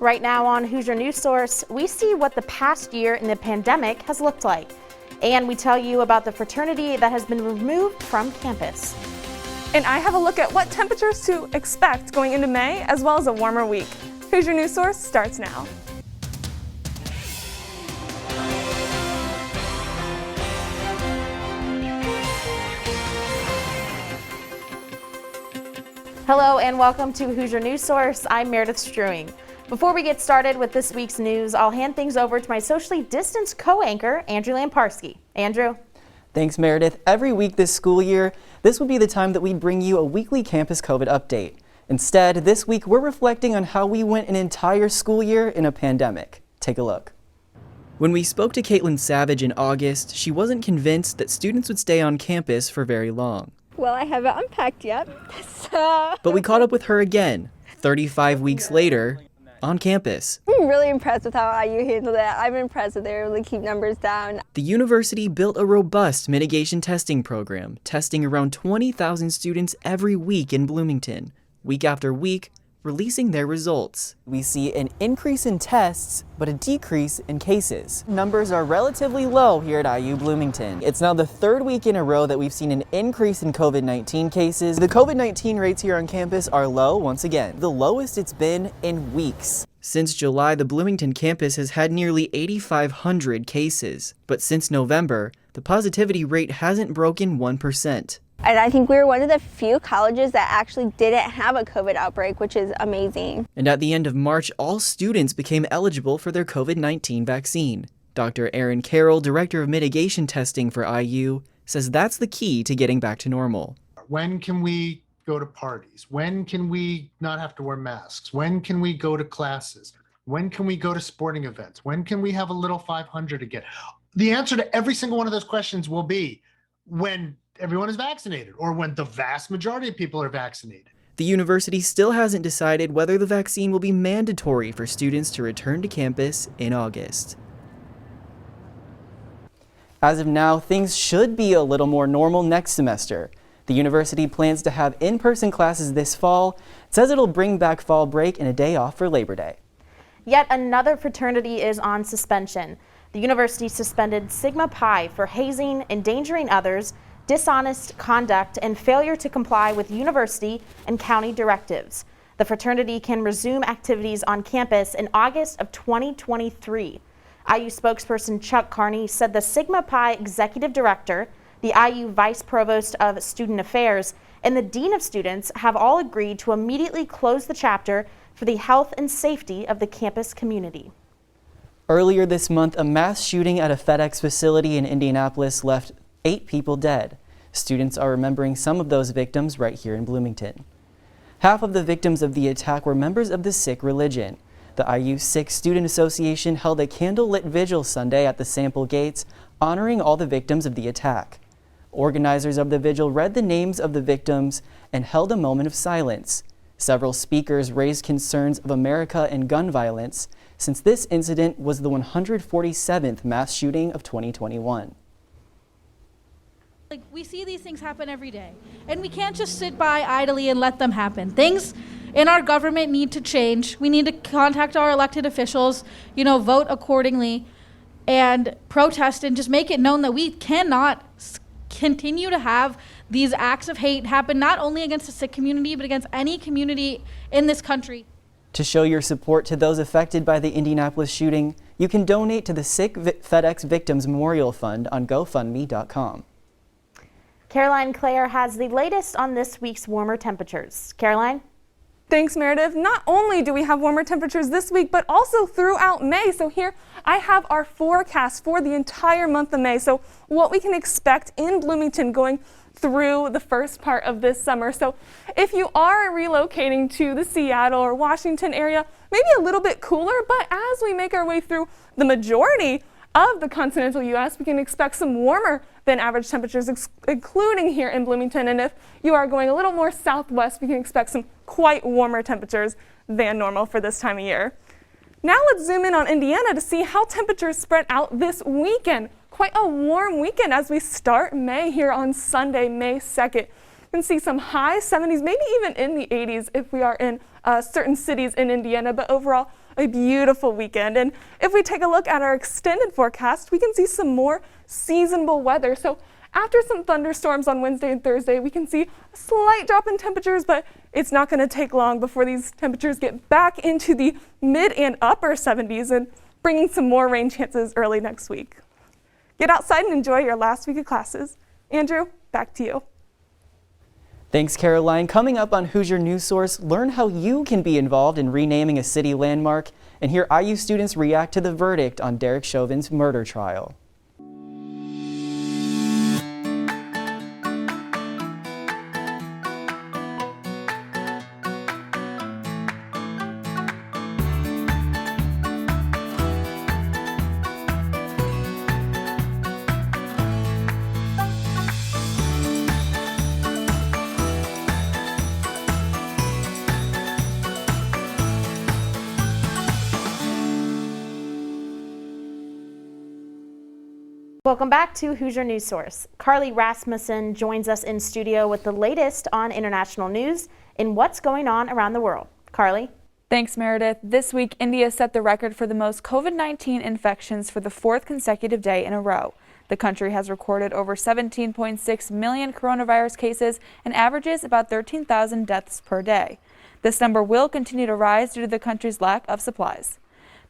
Right now on Hoosier News Source, we see what the past year in the pandemic has looked like. And we tell you about the fraternity that has been removed from campus. And I have a look at what temperatures to expect going into May, as well as a warmer week. Hoosier News Source starts now. Hello and welcome to Hoosier News Source. I'm Meredith Struing. Before we get started with this week's news, I'll hand things over to my socially distanced co-anchor, Andrew Lamparski. Andrew. Thanks, Meredith. Every week this school year, this would be the time that we bring you a weekly campus COVID update. Instead, this week we're reflecting on how we went an entire school year in a pandemic. Take a look. When we spoke to Caitlin Savage in August, she wasn't convinced that students would stay on campus for very long. Well, I haven't unpacked yet, But we caught up with her again, 35 weeks later, on campus. I'm really impressed with how IU handled it. I'm impressed that they were able to keep numbers down. The university built a robust mitigation testing program, testing around 20,000 students every week in Bloomington, week after week, releasing their results. We see an increase in tests, but a decrease in cases. Numbers are relatively low here at IU Bloomington. It's now the third week in a row that we've seen an increase in COVID-19 cases. The COVID-19 rates here on campus are low once again, the lowest it's been in weeks. Since July, the Bloomington campus has had nearly 8,500 cases, but since November, the positivity rate hasn't broken 1%. And I think we were one of the few colleges that actually didn't have a COVID outbreak, which is amazing. And at the end of March, all students became eligible for their COVID-19 vaccine. Dr. Erin Carroll, Director of Mitigation Testing for IU, says that's the key to getting back to normal. When can we go to parties? When can we not have to wear masks? When can we go to classes? When can we go to sporting events? When can we have a little 500 again? The answer to every single one of those questions will be when everyone is vaccinated, or when the vast majority of people are vaccinated. The university still hasn't decided whether the vaccine will be mandatory for students to return to campus in August. As of now, things should be a little more normal next semester. The university plans to have in-person classes this fall. It says it'll bring back fall break and a day off for Labor Day. Yet another fraternity is on suspension. The university suspended Sigma Pi for hazing, endangering others, dishonest conduct, and failure to comply with university and county directives. The fraternity can resume activities on campus in August of 2023. IU spokesperson Chuck Carney said the Sigma Pi executive director, the IU vice provost of student affairs, and the dean of students have all agreed to immediately close the chapter for the health and safety of the campus community. Earlier this month, a mass shooting at a FedEx facility in Indianapolis left 8 people dead. Students are remembering some of those victims right here in Bloomington. Half of the victims of the attack were members of the Sikh religion. The IU Sikh Student Association held a candlelit vigil Sunday at the Sample Gates, honoring all the victims of the attack. Organizers of the vigil read the names of the victims and held a moment of silence. Several speakers raised concerns of America and gun violence, since this incident was the 147th mass shooting of 2021. We see these things happen every day, and we can't just sit by idly and let them happen. Things in our government need to change. We need to contact our elected officials, vote accordingly, and protest and just make it known that we cannot continue to have these acts of hate happen not only against the Sikh community, but against any community in this country. To show your support to those affected by the Indianapolis shooting, you can donate to the Sikh FedEx Victims Memorial Fund on GoFundMe.com. Caroline Klare has the latest on this week's warmer temperatures. Caroline? Thanks, Meredith. Not only do we have warmer temperatures this week, but also throughout May. So here I have our forecast for the entire month of May. So what we can expect in Bloomington going through the first part of this summer. So if you are relocating to the Seattle or Washington area, maybe a little bit cooler, but as we make our way through the majority of the continental U.S., we can expect some warmer than average temperatures, including here in Bloomington. And if you are going a little more southwest, we can expect some quite warmer temperatures than normal for this time of year. Now let's zoom in on Indiana to see how temperatures spread out this weekend. Quite a warm weekend as we start May here on Sunday, May 2nd. We can see some high 70s, maybe even in the 80s if we are in certain cities in Indiana, but overall, a beautiful weekend. And if we take a look at our extended forecast, we can see some more seasonable weather. So after some thunderstorms on Wednesday and Thursday, we can see a slight drop in temperatures, but it's not going to take long before these temperatures get back into the mid and upper 70s and bringing some more rain chances early next week. Get outside and enjoy your last week of classes. Andrew, back to you. Thanks, Caroline. Coming up on Hoosier News Source, learn how you can be involved in renaming a city landmark and hear IU students react to the verdict on Derek Chauvin's murder trial. Welcome back to Hoosier News Source. Carly Rasmussen joins us in studio with the latest on international news and what's going on around the world. Carly? Thanks, Meredith. This week, India set the record for the most COVID-19 infections for the fourth consecutive day in a row. The country has recorded over 17.6 million coronavirus cases and averages about 13,000 deaths per day. This number will continue to rise due to the country's lack of supplies.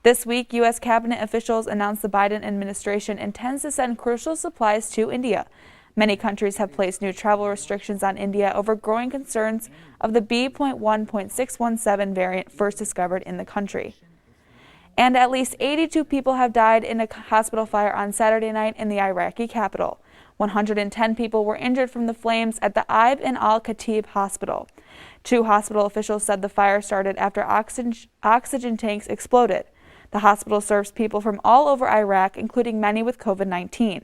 This week, U.S. cabinet officials announced the Biden administration intends to send crucial supplies to India. Many countries have placed new travel restrictions on India over growing concerns of the B.1.617 variant first discovered in the country. And at least 82 people have died in a hospital fire on Saturday night in the Iraqi capital. 110 people were injured from the flames at the Ibn al-Khatib hospital. 2 hospital officials said the fire started after oxygen tanks exploded. The hospital serves people from all over Iraq, including many with COVID-19.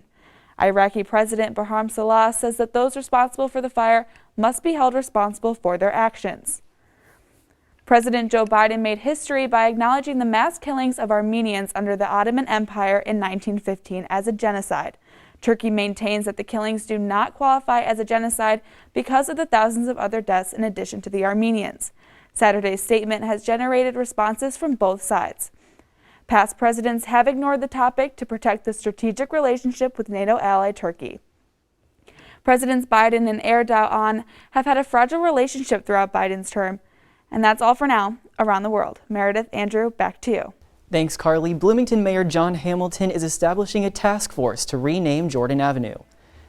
Iraqi President Barham Saleh says that those responsible for the fire must be held responsible for their actions. President Joe Biden made history by acknowledging the mass killings of Armenians under the Ottoman Empire in 1915 as a genocide. Turkey maintains that the killings do not qualify as a genocide because of the thousands of other deaths in addition to the Armenians. Saturday's statement has generated responses from both sides. Past presidents have ignored the topic to protect the strategic relationship with NATO ally Turkey. Presidents Biden and Erdogan have had a fragile relationship throughout Biden's term. And that's all for now around the world. Meredith, Andrew, back to you. Thanks, Carly. Bloomington Mayor John Hamilton is establishing a task force to rename Jordan Avenue.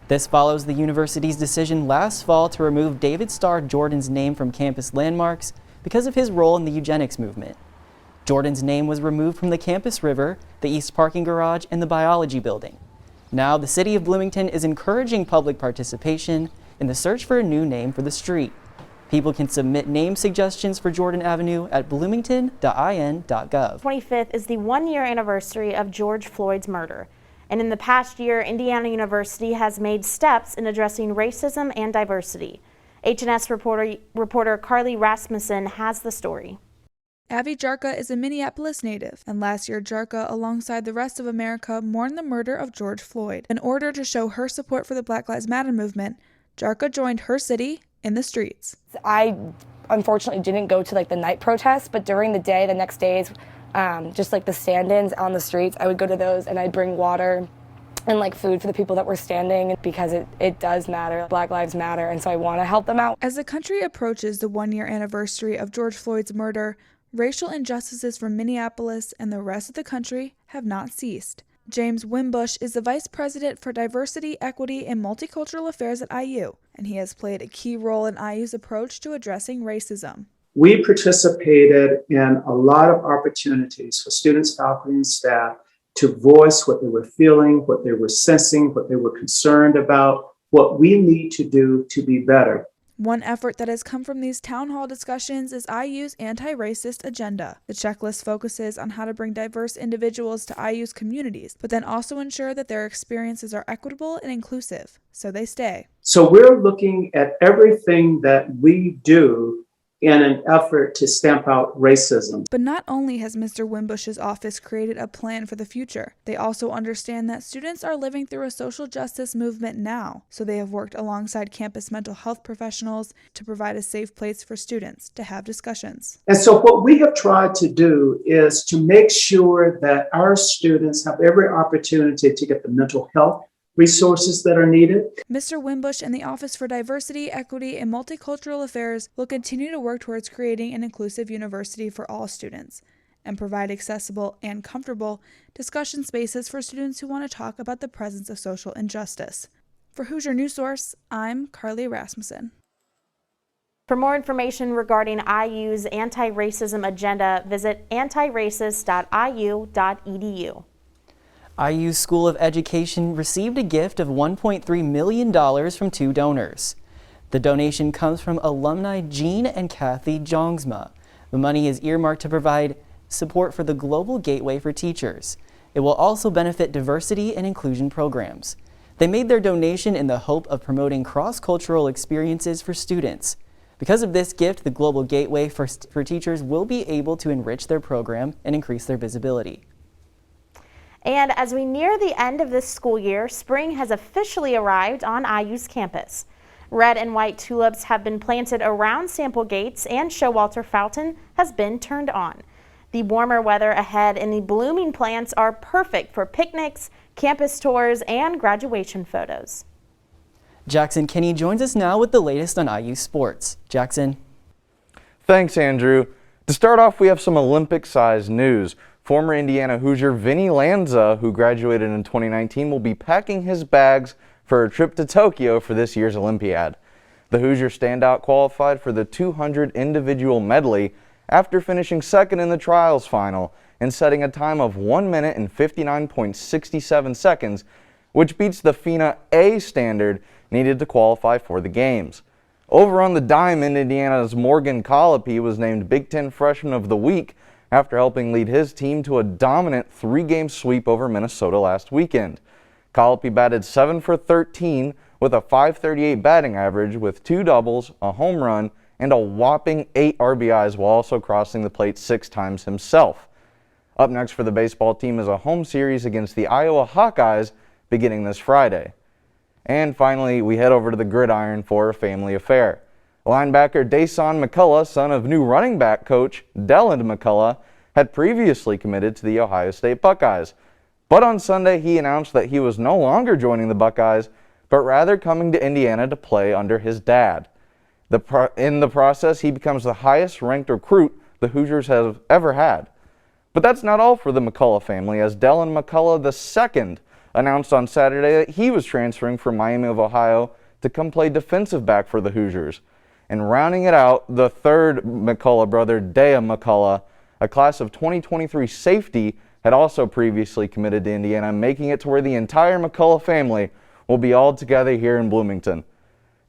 This follows the university's decision last fall to remove David Starr Jordan's name from campus landmarks because of his role in the eugenics movement. Jordan's name was removed from the campus river, the east parking garage, and the biology building. Now, the city of Bloomington is encouraging public participation in the search for a new name for the street. People can submit name suggestions for Jordan Avenue at bloomington.in.gov. 25th is the one-year anniversary of George Floyd's murder. And in the past year, Indiana University has made steps in addressing racism and diversity. HNS reporter Carly Rasmussen has the story. Avi Jarka is a Minneapolis native, and last year Jarka, alongside the rest of America, mourned the murder of George Floyd. In order to show her support for the Black Lives Matter movement, Jarka joined her city in the streets. I unfortunately didn't go to the night protests, but during the day, the next days, just the stand-ins on the streets, I would go to those and I'd bring water and food for the people that were standing because it does matter. Black lives matter, and so I want to help them out. As the country approaches the one-year anniversary of George Floyd's murder, racial injustices from Minneapolis and the rest of the country have not ceased. James Wimbush is the Vice President for Diversity, Equity, and Multicultural Affairs at IU, and he has played a key role in IU's approach to addressing racism. We participated in a lot of opportunities for students, faculty, and staff to voice what they were feeling, what they were sensing, what they were concerned about, what we need to do to be better. One effort that has come from these town hall discussions is IU's anti-racist agenda. The checklist focuses on how to bring diverse individuals to IU's communities, but then also ensure that their experiences are equitable and inclusive, so they stay. So we're looking at everything that we do in an effort to stamp out racism. But not only has Mr. Wimbush's office created a plan for the future, they also understand that students are living through a social justice movement now, so they have worked alongside campus mental health professionals to provide a safe place for students to have discussions. And so what we have tried to do is to make sure that our students have every opportunity to get the mental health resources that are needed. Mr. Wimbush and the Office for Diversity, Equity, and Multicultural Affairs will continue to work towards creating an inclusive university for all students and provide accessible and comfortable discussion spaces for students who want to talk about the presence of social injustice. For Hoosier News Source, I'm Carly Rasmussen. For more information regarding IU's anti-racism agenda, visit antiracist.iu.edu. IU School of Education received a gift of $1.3 million from 2 donors. The donation comes from alumni Jean and Kathy Jongsma. The money is earmarked to provide support for the Global Gateway for Teachers. It will also benefit diversity and inclusion programs. They made their donation in the hope of promoting cross-cultural experiences for students. Because of this gift, the Global Gateway for Teachers will be able to enrich their program and increase their visibility. And as we near the end of this school year, spring has officially arrived on IU's campus. Red and white tulips have been planted around sample gates and Showalter Fountain has been turned on. The warmer weather ahead and the blooming plants are perfect for picnics, campus tours, and graduation photos. Jackson Kinney joins us now with the latest on IU sports. Jackson. Thanks, Andrew. To start off, we have some Olympic-sized news. Former Indiana Hoosier Vinny Lanza, who graduated in 2019, will be packing his bags for a trip to Tokyo for this year's Olympiad. The Hoosier standout qualified for the 200 individual medley after finishing second in the trials final and setting a time of 1 minute and 59.67 seconds, which beats the FINA A standard needed to qualify for the games. Over on the diamond, Indiana's Morgan Colopy was named Big Ten Freshman of the Week after helping lead his team to a dominant 3-game sweep over Minnesota last weekend. Colopy batted 7 for 13 with a .538 batting average with 2 doubles, a home run, and a whopping 8 RBIs while also crossing the plate 6 times himself. Up next for the baseball team is a home series against the Iowa Hawkeyes beginning this Friday. And finally, we head over to the gridiron for a family affair. Linebacker Dason McCullough, son of new running back coach Delland McCullough, had previously committed to the Ohio State Buckeyes. But on Sunday, he announced that he was no longer joining the Buckeyes, but rather coming to Indiana to play under his dad. In the process, he becomes the highest-ranked recruit the Hoosiers have ever had. But that's not all for the McCullough family, as Delland McCullough II announced on Saturday that he was transferring from Miami of Ohio to come play defensive back for the Hoosiers. And rounding it out, the third McCullough brother, Dea McCullough, a class of 2023 safety, had also previously committed to Indiana, making it to where the entire McCullough family will be all together here in Bloomington.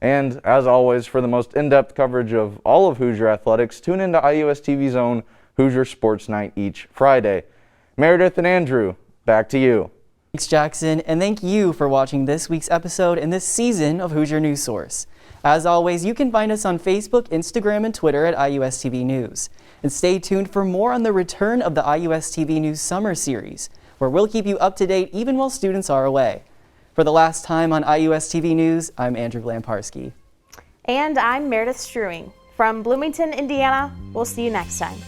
And as always, for the most in-depth coverage of all of Hoosier athletics, tune into IUS TV's own Hoosier Sports Night each Friday. Meredith and Andrew, back to you. Thanks, Jackson, and thank you for watching this week's episode and this season of Hoosier News Source. As always, you can find us on Facebook, Instagram, and Twitter at IUS TV News. And stay tuned for more on the return of the IUS TV News Summer Series, where we'll keep you up to date even while students are away. For the last time on IUS TV News, I'm Andrew Lamparski. And I'm Meredith Struing. From Bloomington, Indiana, we'll see you next time.